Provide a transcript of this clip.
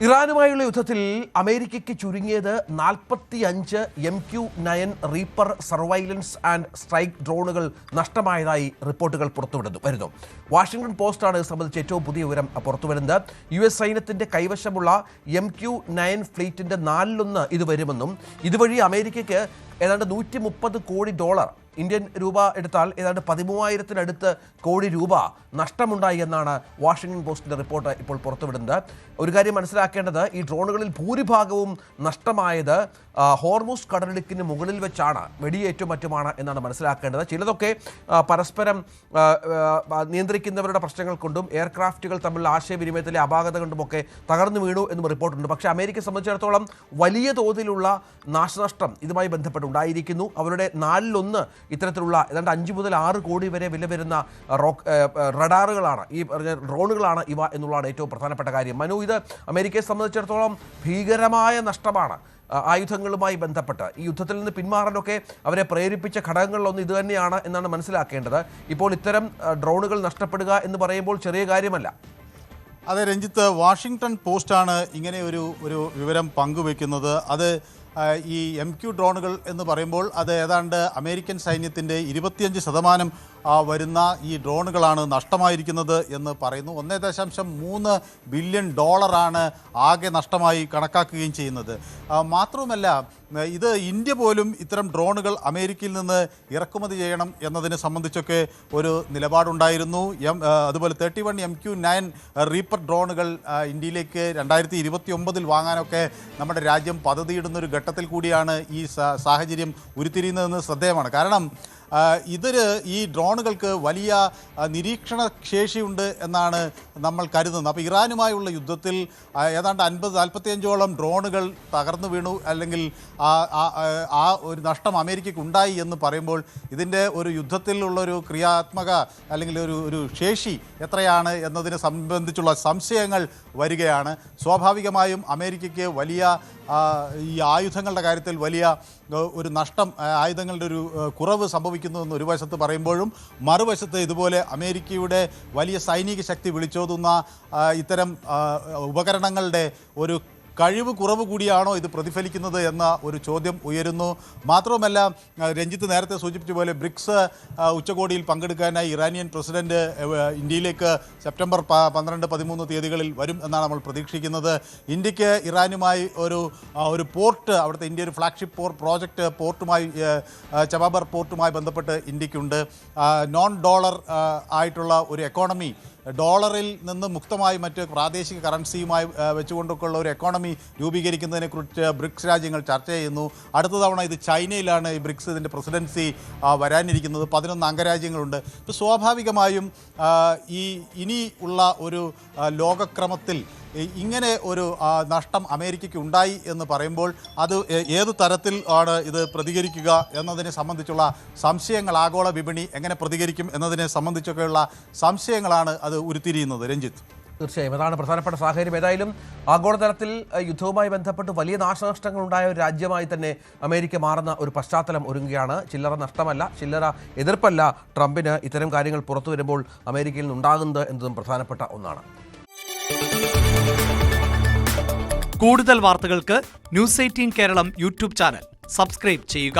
ഇറാനുമായുള്ള യുദ്ധത്തിൽ അമേരിക്കയ്ക്ക് ചുരുങ്ങിയത് 45 MQ-9 Reaper surveillance and strike ഡ്രോണുകൾ നഷ്ടമായതായി റിപ്പോർട്ടുകൾ വരുന്നു. വാഷിംഗ്ടൺ പോസ്റ്റാണ് ഇത് സംബന്ധിച്ച് ഏറ്റവും പുതിയ വിവരം പുറത്തുവരുന്നത്. US സൈന്യത്തിന്റെ കൈവശമുള്ള MQ-9 ഫ്ലീറ്റിന്റെ 4/1 ഇത് വരുമെന്നും ഇതുവഴി അമേരിക്കയ്ക്ക് ഏതാണ്ട് $130 കോടി, ഇന്ത്യൻ രൂപ എടുത്താൽ ഏതാണ്ട് 13,000-നടുത്ത് കോടി രൂപ നഷ്ടമുണ്ടായി എന്നാണ് വാഷിംഗ്ടൺ പോസ്റ്റിന്റെ റിപ്പോർട്ട് ഇപ്പോൾ പുറത്തുവിടുന്നത്. ഒരു കാര്യം മനസ്സിലാക്കേണ്ടത്, ഈ ഡ്രോണുകളിൽ ഭൂരിഭാഗവും നഷ്ടമായത് ഹോർമുസ് കടലിടുക്കിന് മുകളിൽ വെച്ചാണ്, വെടിയേറ്റും മറ്റുമാണ് എന്നാണ് മനസ്സിലാക്കേണ്ടത്. ചിലതൊക്കെ പരസ്പരം നിയന്ത്രിക്കുന്നവരുടെ പ്രശ്നങ്ങൾ കൊണ്ടും എയർക്രാഫ്റ്റുകൾ തമ്മിലുള്ള ആശയവിനിമയത്തിലെ അപാകത കൊണ്ടുമൊക്കെ തകർന്നു വീണു എന്നും റിപ്പോർട്ടുണ്ട്. പക്ഷേ അമേരിക്കയെ സംബന്ധിച്ചിടത്തോളം വലിയ തോതിലുള്ള നാശനഷ്ടം ഇതുമായി ബന്ധപ്പെട്ടുണ്ടായിരിക്കുന്നു. അവരുടെ 4/1 ഇത്തരത്തിലുള്ള ഏതാണ്ട് 5 മുതൽ 6 കോടി വരെ വില വരുന്ന റഡാറുകളാണ്, ഈ ഡ്രോണുകളാണ് ഇവ എന്നുള്ളതാണ് ഏറ്റവും പ്രധാനപ്പെട്ട കാര്യം. മനു, ഇത് അമേരിക്കയെ സംബന്ധിച്ചിടത്തോളം ഭീകരമായ നഷ്ടമാണ്. ആയുധങ്ങളുമായി ബന്ധപ്പെട്ട് ഈ യുദ്ധത്തിൽ നിന്ന് പിന്മാറാനൊക്കെ അവരെ പ്രേരിപ്പിച്ച ഘടകങ്ങളിലൊന്നും ഇത് തന്നെയാണ് എന്നാണ് മനസ്സിലാക്കേണ്ടത്. ഇപ്പോൾ ഇത്തരം ഡ്രോണുകൾ നഷ്ടപ്പെടുക എന്ന് പറയുമ്പോൾ ചെറിയ കാര്യമല്ല. അതെ രഞ്ജിത്ത്, വാഷിംഗ്ടൺ പോസ്റ്റാണ് ഇങ്ങനെ ഒരു വിവരം പങ്കുവെക്കുന്നത്. അത് ഈ MQ ഡ്രോണുകൾ എന്ന് പറയുമ്പോൾ അത് ഏതാണ്ട് അമേരിക്കൻ സൈന്യത്തിൻ്റെ 25% വരുന്ന ഈ ഡ്രോണുകളാണ് നഷ്ടമായിരിക്കുന്നത് എന്ന് പറയുന്നു. 1.3 ബില്യൺ ഡോളറാണ് ആകെ നഷ്ടമായി കണക്കാക്കുകയും ചെയ്യുന്നത്. മാത്രവുമല്ല, ഇത് ഇന്ത്യ പോലും ഇത്തരം ഡ്രോണുകൾ അമേരിക്കയിൽ നിന്ന് ഇറക്കുമതി ചെയ്യണം എന്നതിനെ സംബന്ധിച്ചൊക്കെ ഒരു നിലപാടുണ്ടായിരുന്നു. അതുപോലെ 31 MQ-9 റീപ്പർ ഡ്രോണുകൾ ഇന്ത്യയിലേക്ക് 2029 വാങ്ങാനൊക്കെ നമ്മുടെ രാജ്യം പദ്ധതിയിടുന്നൊരു ഘട്ടത്തിൽ കൂടിയാണ് ഈ സാഹചര്യം ഉരുത്തിരിയുന്നതെന്ന് ശ്രദ്ധേയമാണ്. കാരണം ഈ ഡ്രോണുകൾക്ക് വലിയ നിരീക്ഷണ ശേഷിയുണ്ട് എന്നാണ് നമ്മൾ കരുതുന്നത്. അപ്പോൾ ഇറാനുമായുള്ള യുദ്ധത്തിൽ ഏതാണ്ട് 50-45ഓളം ഡ്രോണുകൾ തകർന്നു വീണു, അല്ലെങ്കിൽ ആ ഒരു നഷ്ടം അമേരിക്കയ്ക്ക് ഉണ്ടായി എന്ന് പറയുമ്പോൾ ഇതിൻ്റെ ഒരു യുദ്ധത്തിലുള്ളൊരു ക്രിയാത്മക അല്ലെങ്കിൽ ഒരു ശേഷി എത്രയാണ് എന്നതിനെ സംബന്ധിച്ചുള്ള സംശയങ്ങൾ വരികയാണ്. സ്വാഭാവികമായും അമേരിക്കയ്ക്ക് വലിയ ഈ ആയുധങ്ങളുടെ കാര്യത്തിൽ വലിയ ഒരു നഷ്ടം, ആയുധങ്ങളുടെ ഒരു കുറവ് സംഭവിക്കുന്നുവെന്ന് ഒരു വശത്ത് പറയുമ്പോഴും മറുവശത്ത് ഇതുപോലെ അമേരിക്കയുടെ വലിയ സൈനിക ശക്തി വിളിച്ചോതുന്ന ഇത്തരം ഉപകരണങ്ങളുടെ ഒരു കഴിവ് കുറവ് കൂടിയാണോ ഇത് പ്രതിഫലിക്കുന്നത് എന്ന ഒരു ചോദ്യം ഉയരുന്നു. മാത്രവുമല്ല, രഞ്ജിത്ത് നേരത്തെ സൂചിപ്പിച്ച പോലെ ബ്രിക്സ് ഉച്ചകോടിയിൽ പങ്കെടുക്കാനായി ഇറാനിയൻ പ്രസിഡന്റ് ഇന്ത്യയിലേക്ക് സെപ്റ്റംബർ 12-13 തീയതികളിൽ വരും എന്നാണ് നമ്മൾ പ്രതീക്ഷിക്കുന്നത്. ഇന്ത്യക്ക് ഇറാനുമായി ഒരു പോർട്ട്, അവിടുത്തെ ഇന്ത്യ ഒരു ഫ്ലാഗ്ഷിപ്പ് പ്രോജക്റ്റ് പോർട്ടുമായി, ചബാബർ പോർട്ടുമായി ബന്ധപ്പെട്ട് ഇന്ത്യക്കുണ്ട്. നോൺ ഡോളർ ആയിട്ടുള്ള ഒരു എക്കോണമി, ഡോളറിൽ നിന്ന് മുക്തമായി മറ്റ് പ്രാദേശിക കറൻസിയുമായി വെച്ചുകൊണ്ടൊക്കെയുള്ള ഒരു എക്കോണമി രൂപീകരിക്കുന്നതിനെക്കുറിച്ച് ബ്രിക്സ് രാജ്യങ്ങൾ ചർച്ച ചെയ്യുന്നു. അടുത്ത തവണ ഇത് ചൈനയിലാണ് ഈ ബ്രിക്സ് ഇതിൻ്റെ പ്രസിഡൻസി വരാനിരിക്കുന്നത്. 11 അംഗരാജ്യങ്ങളുണ്ട്. ഇപ്പോൾ സ്വാഭാവികമായും ഇനി ഉള്ള ഒരു ലോകക്രമത്തിൽ ഇങ്ങനെ ഒരു നഷ്ടം അമേരിക്കയ്ക്ക് ഉണ്ടായി എന്ന് പറയുമ്പോൾ അത് ഏത് തരത്തിൽ ആണ് ഇത് പ്രതികരിക്കുക എന്നതിനെ സംബന്ധിച്ചുള്ള സംശയങ്ങൾ, ആഗോള വിപണി എങ്ങനെ പ്രതികരിക്കും എന്നതിനെ സംബന്ധിച്ചൊക്കെയുള്ള സംശയങ്ങളാണ് അത് ഉരുത്തിരിയുന്നത്. രഞ്ജിത്ത്, തീർച്ചയായും അതാണ് പ്രധാനപ്പെട്ട സാഹചര്യം. ഏതായാലും ആഗോളതലത്തിൽ യുദ്ധവുമായി ബന്ധപ്പെട്ട് വലിയ നാശനഷ്ടങ്ങൾ ഉണ്ടായ ഒരു രാജ്യമായി തന്നെ അമേരിക്ക മാറുന്ന ഒരു പശ്ചാത്തലം ഒരുങ്ങുകയാണ്. ചില്ലറ നഷ്ടമല്ല, ചില്ലറ എതിർപ്പല്ല ട്രംപിന് ഇത്തരം കാര്യങ്ങൾ പുറത്തു വരുമ്പോൾ അമേരിക്കയിൽ നിന്നുണ്ടാകുന്നത് എന്നതും പ്രധാനപ്പെട്ട ഒന്നാണ്. കൂടുതൽ വാർത്തകൾക്ക് News 18 കേരളം യൂട്യൂബ് ചാനൽ സബ്സ്ക്രൈബ് ചെയ്യുക.